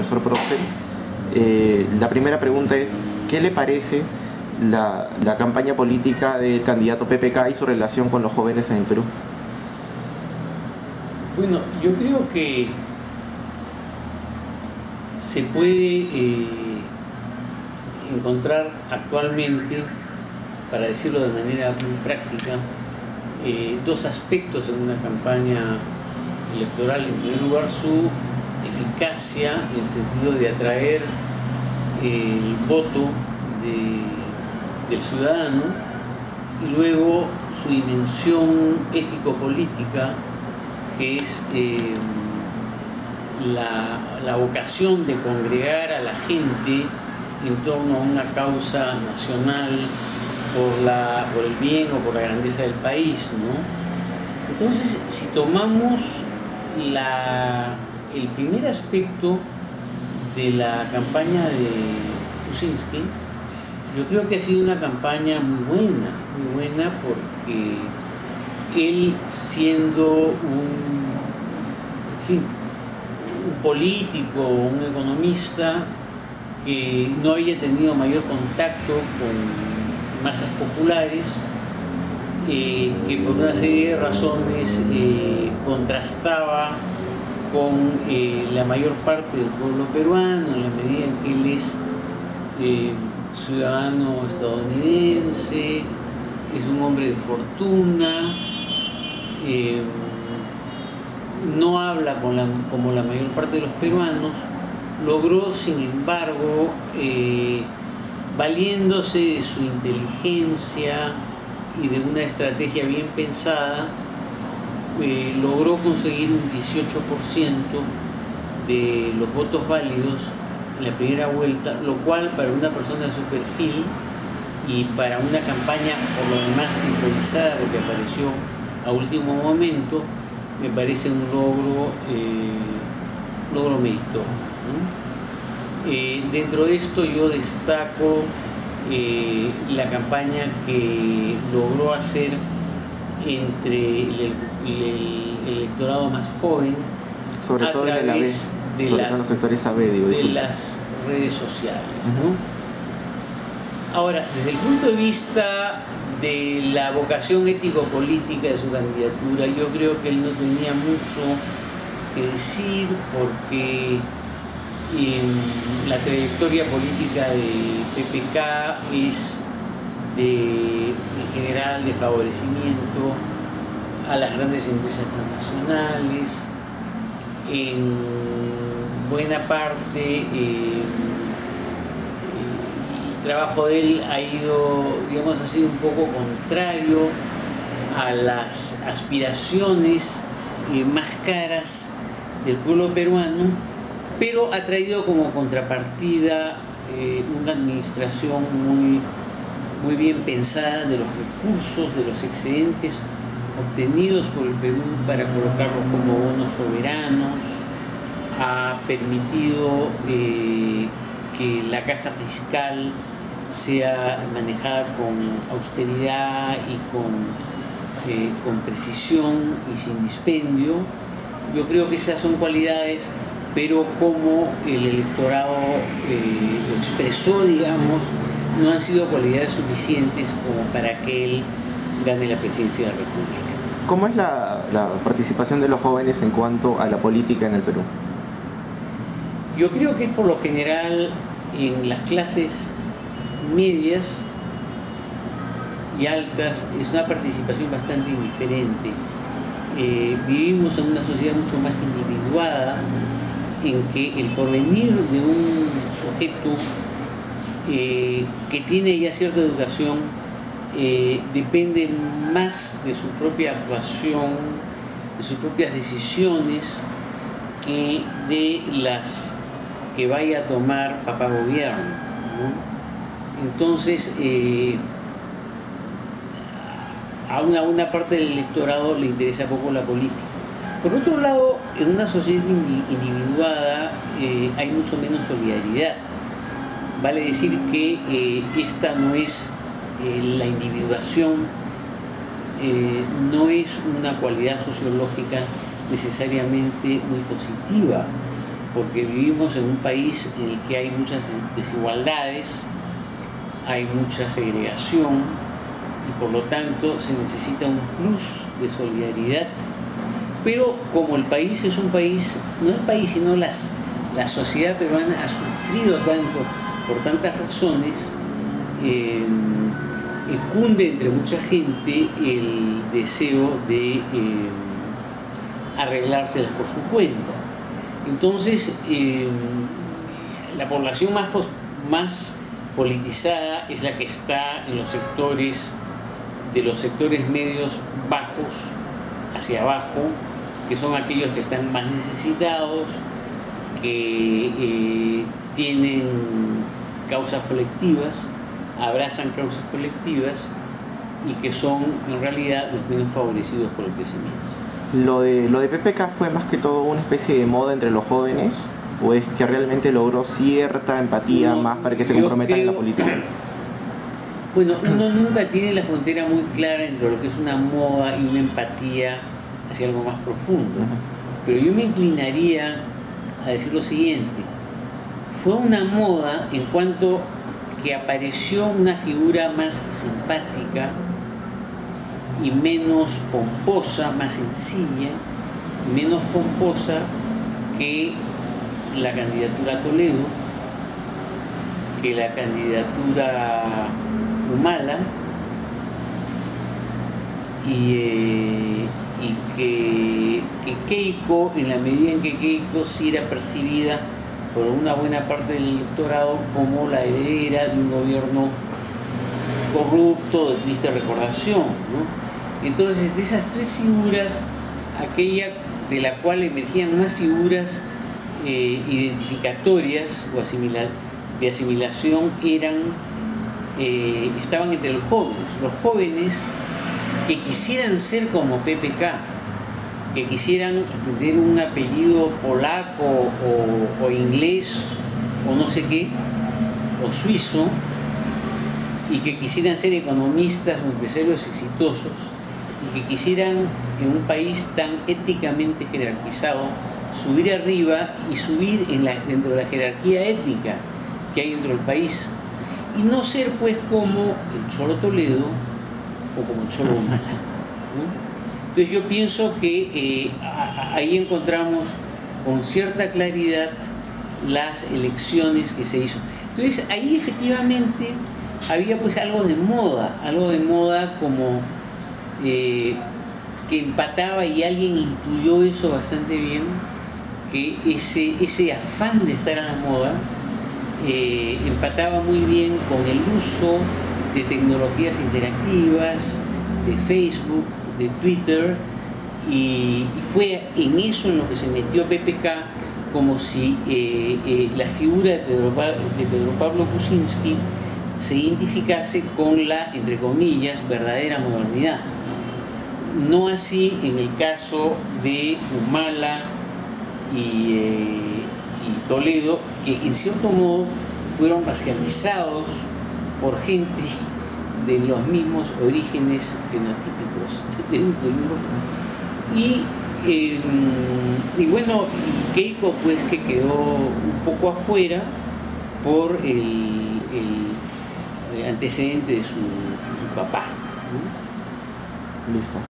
profesor Procer. La primera pregunta es, ¿qué le parece la campaña política del candidato PPK y su relación con los jóvenes en el Perú? Bueno, yo creo que se puede encontrar actualmente, para decirlo de manera muy práctica, dos aspectos en una campaña electoral. En primer lugar, su eficacia en el sentido de atraer el voto del ciudadano, y luego su dimensión ético-política, que es la vocación de congregar a la gente en torno a una causa nacional por el bien o por la grandeza del país, ¿no? Entonces, si tomamos el primer aspecto de la campaña de Kuczynski, yo creo que ha sido una campaña muy buena, porque él, siendo un político, un economista que no había tenido mayor contacto con masas populares, que por una serie de razones contrastaba con la mayor parte del pueblo peruano, en la medida en que él es ciudadano estadounidense, es un hombre de fortuna, no habla como la mayor parte de los peruanos. Logró, sin embargo, valiéndose de su inteligencia y de una estrategia bien pensada, logró conseguir un 18% de los votos válidos en la primera vuelta, lo cual para una persona de su perfil y para una campaña por lo demás improvisada, porque apareció a último momento, me parece un logro meritorio, ¿no? Dentro de esto yo destaco la campaña que logró hacer entre el electorado más joven, sobre todo a través de los sectores AB, de las redes sociales, ¿no? Ahora, desde el punto de vista de la vocación ético-política de su candidatura, yo creo que él no tenía mucho que decir, porque la trayectoria política de PPK es en general de favorecimiento a las grandes empresas transnacionales. En buena parte el trabajo de él ha sido un poco contrario a las aspiraciones más caras del pueblo peruano, pero ha traído como contrapartida una administración muy bien pensada de los recursos, de los excedentes obtenidos por el Perú para colocarlos como bonos soberanos. Ha permitido que la caja fiscal sea manejada con austeridad y con precisión y sin dispendio. Yo creo que esas son cualidades, pero como el electorado lo expresó, digamos, no han sido cualidades suficientes como para que él gane la presidencia de la República. ¿Cómo es la participación de los jóvenes en cuanto a la política en el Perú? Yo creo que es por lo general en las clases medias y altas, es una participación bastante indiferente. Vivimos en una sociedad mucho más individuada, en que el porvenir de un sujeto que tiene ya cierta educación depende más de su propia actuación, de sus propias decisiones, que de las que vaya a tomar papá gobierno, ¿no? Entonces, a una parte del electorado le interesa poco la política. Por otro lado, en una sociedad individuada hay mucho menos solidaridad. Vale decir que esta no es la individuación, no es una cualidad sociológica necesariamente muy positiva. porque vivimos en un país en el que hay muchas desigualdades, hay mucha segregación y por lo tanto se necesita un plus de solidaridad. Pero como el país es un país, no el país sino la sociedad peruana ha sufrido tanto por tantas razones, cunde entre mucha gente el deseo de arreglárselas por su cuenta. Entonces, la población más politizada es la que está en los sectores medios bajos hacia abajo, que son aquellos que están más necesitados, que tienen causas colectivas, abrazan causas colectivas y que son en realidad los menos favorecidos por el crecimiento. ¿Lo de PPK fue más que todo una especie de moda entre los jóvenes? ¿O es que realmente logró cierta empatía más para que se comprometan en la política? Bueno, uno nunca tiene la frontera muy clara entre lo que es una moda y una empatía hacia algo más profundo. Pero yo me inclinaría a decir lo siguiente: fue una moda en cuanto que apareció una figura más simpática y menos pomposa, más sencilla y menos pomposa que la candidatura a Toledo, que la candidatura Humala y que Keiko, en la medida en que Keiko sí era percibida por una buena parte del electorado como la heredera de un gobierno corrupto, de triste recordación, ¿no? Entonces, de esas tres figuras, aquella de la cual emergían más figuras identificatorias o de asimilación estaban entre los jóvenes que quisieran ser como PPK, que quisieran tener un apellido polaco o inglés o no sé qué, o suizo, y que quisieran ser economistas o empresarios exitosos, y que quisieran, en un país tan éticamente jerarquizado, subir arriba y subir dentro de la jerarquía ética que hay dentro del país, y no ser pues como el Cholo Toledo o como el Cholo Humala, ¿no? Entonces yo pienso que ahí encontramos con cierta claridad las elecciones que se hizo. Entonces ahí efectivamente había pues algo de moda como que empataba, y alguien intuyó eso bastante bien, que ese afán de estar a la moda empataba muy bien con el uso de tecnologías interactivas, de Facebook, de Twitter, y fue en eso en lo que se metió PPK, como si la figura de Pedro Pablo Kuczynski se identificase con la, entre comillas, verdadera modernidad. No así en el caso de Humala y Toledo, que en cierto modo fueron racializados por gente de los mismos orígenes fenotípicos y bueno, Keiko pues que quedó un poco afuera por el antecedente de su papá, ¿no? Listo.